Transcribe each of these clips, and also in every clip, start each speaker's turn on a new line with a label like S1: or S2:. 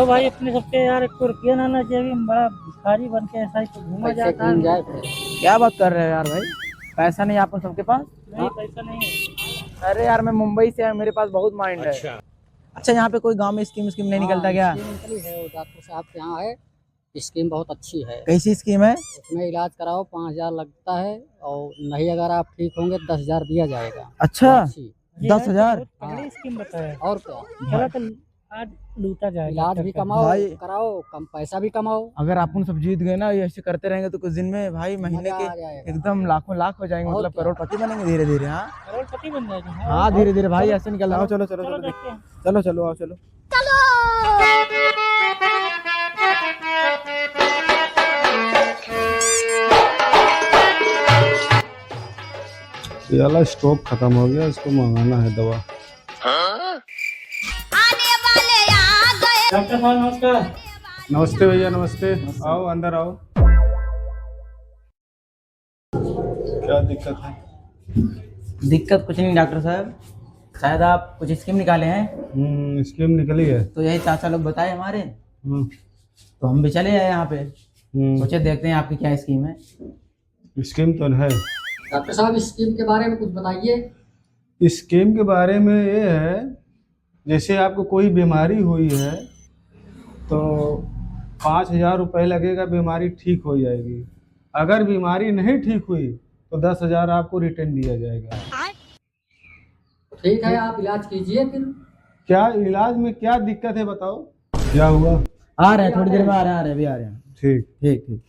S1: बताओ भाई, अपने सबके यार एक रुपया ना ना चाहिए, बड़ा भिखारी बन के ऐसा ही तो घूमा जाता है।
S2: क्या बात कर रहे हो यार भाई, पैसा नहीं आप सबके पास?
S1: नहीं, पैसा नहीं है।
S2: अरे यार मैं मुंबई से है, मेरे पास बहुत माइंड है। अच्छा यहाँ पे कोई गांव में स्कीम स्कीम नहीं निकलता क्या?
S3: स्कीम निकली है, वो डॉक्टर साहब के यहाँ है। स्कीम बहुत अच्छी है।
S2: कैसी स्कीम है?
S3: उसमें इलाज कराओ 5,000 लगता है, और नहीं अगर आप ठीक होंगे 10,000 दिया जाएगा।
S2: अच्छा,
S3: अच्छी।
S2: 10,000?
S1: पगड़ी स्कीम बताया।
S3: और क्या,
S1: चलो तो आज लूटा जाएगा।
S3: इलाज भी कमाओ,
S2: भाई।
S3: कराओ, कम पैसा भी कमाओ।
S2: अगर अपन सब जीत गए ना, ये ऐसे करते रहेंगे तो कुछ दिन में भाई महीने
S3: मजा
S2: के
S3: आ जाएगा।
S2: एकदम लाखों लाख हो जाएंगे,
S3: और
S2: मतलब
S3: क्या।
S2: करोड़पति बनेंगे धीरे धीरे। हाँ
S1: करोड़पति बन जाएगा।
S2: हाँ, धीरे धीरे भाई ऐसे निकल रहा। चलो चलो
S1: चलो
S2: चलो
S1: देखते हैं।
S2: चलो चलो आओ चलो।
S4: याला स्टॉक खत्म हो गया, इसको मंगाना है दवा।
S1: डॉक्टर साहब नमस्कार।
S4: नमस्ते भैया, नमस्ते। आओ अंदर आओ। क्या दिक्कत है?
S2: दिक्कत कुछ नहीं डॉक्टर साहब, शायद आप कुछ स्कीम निकाले हैं।
S4: स्कीम निकली है।
S2: तो यही चाचा लोग बताए हमारे,
S4: हम्म,
S2: तो हम भी चले आए यहाँ पे।
S4: हम्म,
S2: सोचे देखते हैं आपकी क्या स्कीम है।
S4: स्कीम तो है।
S3: डॉक्टर साहब स्कीम के बारे में कुछ बताइए।
S4: स्कीम के बारे में ये है, जैसे आपको कोई बीमारी हुई है तो 5,000 रुपये लगेगा, बीमारी ठीक हो जाएगी। अगर बीमारी नहीं ठीक हुई तो 10,000 आपको रिटर्न दिया जाएगा।
S3: ठीक है, आप इलाज कीजिए फिर।
S4: क्या इलाज में क्या दिक्कत है बताओ? क्या हुआ?
S2: आ रहे हैं, थोड़ी देर में आ रहे हैं, अभी आ रहे हैं।
S4: ठीक।
S2: ठीक ठीक।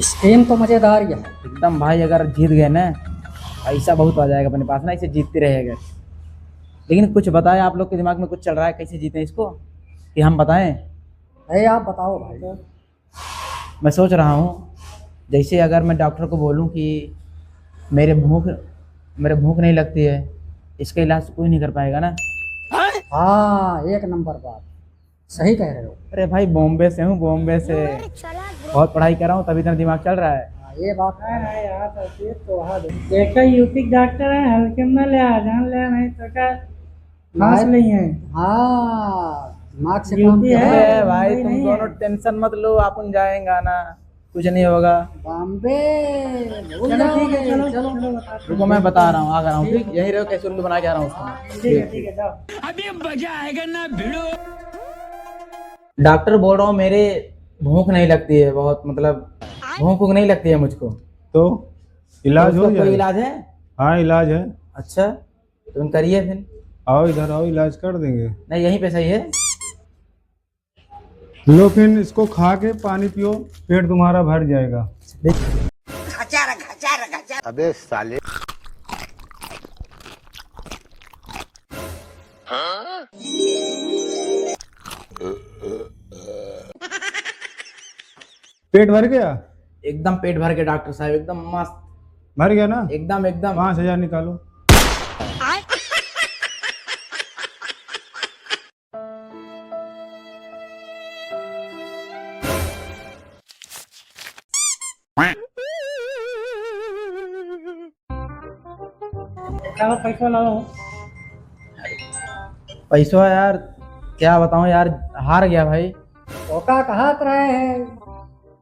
S3: स्कीम तो मजेदार ही है।
S2: एकदम भाई, अगर जीत गए ना पैसा बहुत आ जाएगा अपने पास ना, इसे जीतते रहेगा। लेकिन कुछ बताए, आप लोग के दिमाग में कुछ चल रहा है कैसे जीतें इसको, कि हम बताएं?
S3: अरे आप बताओ भाई।
S2: मैं सोच रहा हूँ, जैसे अगर मैं डॉक्टर को बोलूँ कि मेरे भूख नहीं लगती है, इसका इलाज कोई नहीं कर पाएगा ना?
S3: हाँ, एक नंबर बात, सही कह रहे हो।
S2: अरे भाई बॉम्बे से हूँ, बॉम्बे से बहुत पढ़ाई कर रहा हूँ, तभी इतना दिमाग चल रहा है।
S3: हाँ, ये बात है।
S1: है यार, तो वहाँ देखा यूपी डॉक्टर है, हल्के में ना ले आ, जान ले नहीं तो क्या खास नहीं है।
S3: हाँ, दिमाग से काम
S1: यूपी
S3: किया
S1: है।
S3: है।
S2: अरे भाई
S1: मुंबई
S2: तुम
S1: नहीं
S2: दोनों टेंशन मत लो, अपन जाएंगा ना, कुछ नहीं होगा।
S3: बॉम्बे भूल
S1: चलो ठीक है,
S3: जाओगे।
S1: चलो
S3: चलो
S1: चलो बताते हैं।
S2: रुको मैं बता रहा हूँ, आ रहा हूँ। ठीक, यही रहो, कैसे उल्लू बना के आ रहा हूँ उसको।
S1: ठीक है, जाओ।
S2: डॉक्टर बोल रहा हूँ, मेरे भूख नहीं लगती है बहुत, मतलब भूख वूख नहीं लगती है मुझको।
S4: तो इलाज
S2: तो
S4: हो
S2: उसका कोई
S4: जाएगा।
S2: इलाज है?
S4: हाँ इलाज है।
S2: अच्छा, तुम करिए फिर।
S4: आओ इधर आओ, इलाज कर देंगे।
S2: नहीं यहीं पे सही है।
S4: लो फिर इसको खा के पानी पियो, पेट तुम्हारा भर जाएगा।
S5: अबे साले।
S4: पेट भर गया?
S2: एकदम पेट भर के डॉक्टर साहब, एकदम मस्त,
S4: भर गया ना?
S2: एकदम एकदम।
S4: 5,000 निकालो।
S1: चलो पैसा लाओ।
S2: पैसा यार क्या बताऊं यार, हार गया भाई।
S3: ओका कहत रहे हैं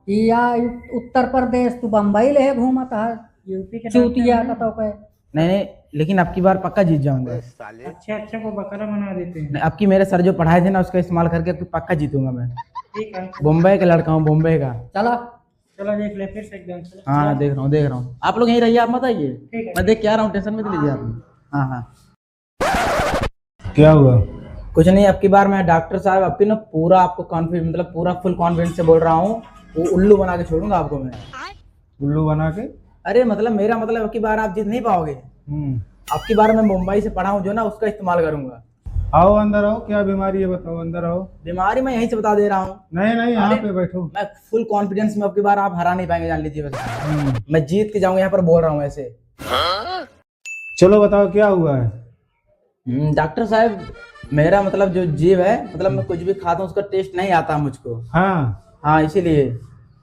S3: कि या उत्तर प्रदेश तू बम्बई ले घूमत है,
S1: यूपी के
S3: चूतिया का तो कहे।
S2: नहीं नहीं, लेकिन अब की बार पक्का जीत जाऊंगा।
S5: साले।
S1: अच्छे को बकरा बना देते हैं।
S2: नहीं, अब की मेरे सर जो पढ़ाए थे ना, उसका इस्तेमाल करके अब की पक्का जीतूंगा मैं।
S1: ठीक है,
S2: बॉम्बे का लड़का हूँ, बॉम्बे का।
S3: चलो
S1: चलो देख ले फिर से एकदम से।
S2: हाँ देख रहा हूँ। आप लोग यहीं रहिए, आप मत आइए,
S1: ठीक है।
S2: मैं देख के आ रहा हूँ, टेंशन मत लीजिए आप। हाँ हाँ,
S4: क्या हुआ?
S2: कुछ नहीं। अब की बार मैं डॉक्टर साहब आपकी ना पूरा आपको कॉन्फिडेंस, मतलब पूरा फुल कॉन्फिडेंस से बोल रहा हूँ, वो उल्लू बना के छोड़ूंगा आपको मैं।
S4: उल्लू बना के?
S2: अरे मतलब मेरा मतलब अब की बार आप जीत नहीं पाओगे। अब की बार मैं मुंबई से पढ़ा हूँ जो ना, उसका इस्तेमाल करूंगा।
S4: आओ अंदर आओ, क्या बीमारी है बताओ, अंदर आओ।
S2: बीमारी मैं यहीं से बता दे रहा हूँ।
S4: नहीं नहीं, यहाँ
S2: अरे,
S4: पे बैठो।
S2: मैं फुल कॉन्फिडेंस में, अब की बार आप हरा नहीं पाएंगे, जान लीजिए बस। मैं जीत के जाऊंगा, यहाँ पर बोल रहा हूँ ऐसे।
S4: चलो बताओ क्या हुआ है?
S2: डॉक्टर साहब, मेरा मतलब जो जीव है, मतलब मैं कुछ भी खाता हूँ उसका टेस्ट नहीं आता मुझको।
S4: हाँ
S2: हाँ, इसीलिए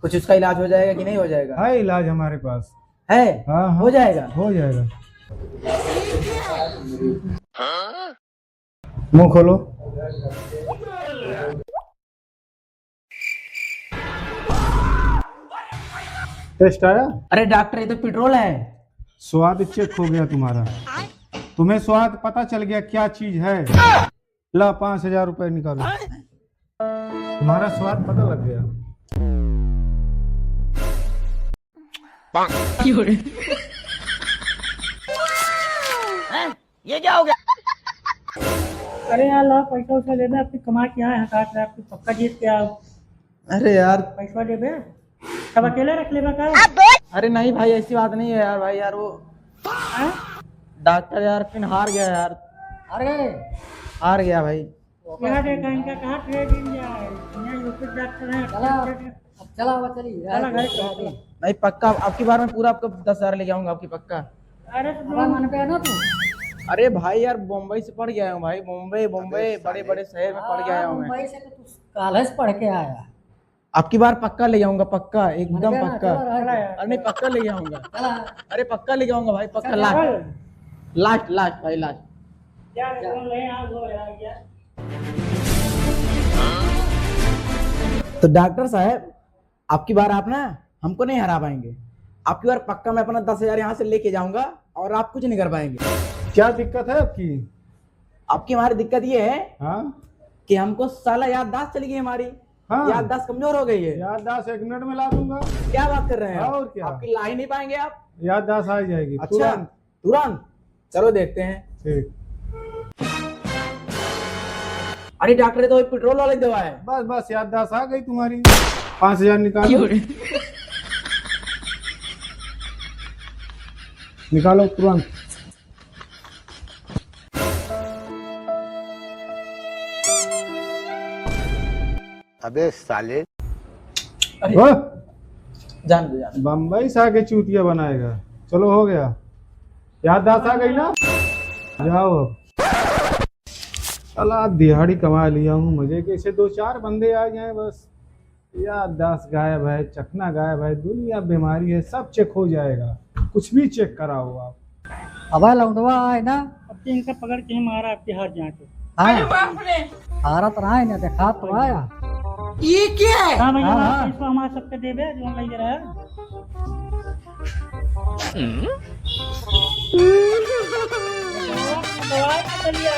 S2: कुछ उसका इलाज हो जाएगा कि नहीं हो जाएगा?
S4: है इलाज हमारे पास।
S2: है?
S4: हाँ हाँ,
S2: हो जाएगा।
S4: हो जाएगा। मुंह खोलो। टेस्ट आया?
S2: अरे डॉक्टर ये तो पेट्रोल है।
S4: स्वाद चेक हो गया तुम्हारा। तुम्हें स्वाद पता चल गया क्या चीज है। ला 5,000 रुपए निकालो। तुम्हारा स्वाद पता लग गया।
S2: ये क्या हो गया?
S1: अरे यार ला पैसा उसे दे दे, आपकी कमा क्या है, हटा के आपकी पक्का जीत के आओ।
S2: अरे यार,
S1: पैसा दे दे, सब अकेले रख ले का।
S2: अरे नहीं भाई, ऐसी बात नहीं है यार। भाई यार वो डॉक्टर यार फिर हार गया यार। हार गया भाई।
S1: यहाँ देखा इनका कहाँ ट्रेड इंडिया है, यहाँ यूपी डॉक्टर है।
S3: चला चलिए
S1: चला घर चला।
S2: नहीं पक्का, आपकी बार में पूरा आपको 10,000 ले जाऊंगा आपकी पक्का।
S1: अरे तो
S3: मन पे है ना तू।
S2: अरे भाई यार, मुंबई से पढ़ गया हूँ भाई। मुंबई बड़े बड़े शहर में पढ़ गया हूँ मैं।
S3: मुंबई से तो तू कॉलेज पढ़ के आया।
S2: आपकी बार पक्का ले जाऊंगा, पक्का एकदम
S3: मन पे
S2: पक्का।
S3: ना, चला यार।
S2: अरे नहीं पक्का ले जाऊंगा।
S3: चला
S2: अरे पक्का ले जाऊंगा भाई, पक्का। लास्ट लास्ट भाई, लास्ट।
S1: क्या ले आ गो यार क्या।
S2: तो डॉक्टर साहब, आपकी बार आप ना हमको नहीं हरा पाएंगे। आपकी बार पक्का मैं अपना 10,000 यहाँ से लेके जाऊंगा और आप कुछ नहीं कर पाएंगे।
S4: क्या दिक्कत है आपकी?
S2: आपकी हमारी दिक्कत ये है
S4: हाँ
S2: कि हमको साला याददाश्त चली गई हमारी।
S4: हाँ।
S2: याददाश्त कमजोर हो गई है।
S4: याददाश्त 1 मिनट में ला दूंगा।
S2: क्या बात कर रहे हैं आप?
S4: और क्या?
S2: आपकी ला ही नहीं पाएंगे आप।
S4: याददाश्त आ जाएगी
S2: अच्छा
S4: तुरंत।
S2: तुरंत, चलो देखते हैं।
S4: ठीक।
S2: अरे डॉक्टर, तो पेट्रोल वाली दवा है।
S4: बस बस याददाश्त आ गई तुम्हारी। 5,000 निकालो। निकालो तुरंत।
S5: अबे साले।
S4: हो?
S2: जान दो।
S4: बम्बई से आके चूतिया बनाएगा। चलो हो गया। याददाश्त आ गई ना? जाओ अब। चला दिहाड़ी कमा लिया हूँ। मुझे कैसे 2-4 बंदे आ जाए बस। याददाश्त गायब है, चखना गायब है, दुनिया बीमारी है, सब चेक हो जाएगा। कुछ भी चेक कराओ आप।
S3: अब लौटवा है ना।
S1: अब तो इनका पकड़ के ही मारा आपके हाथ जाके।
S3: हारा तो रहा है ना, देखा तो आया।
S1: हाँ भैया,
S3: हाँ।
S1: इसको हमारे सबके दे दे जो लग रहा है। दवाई चलिए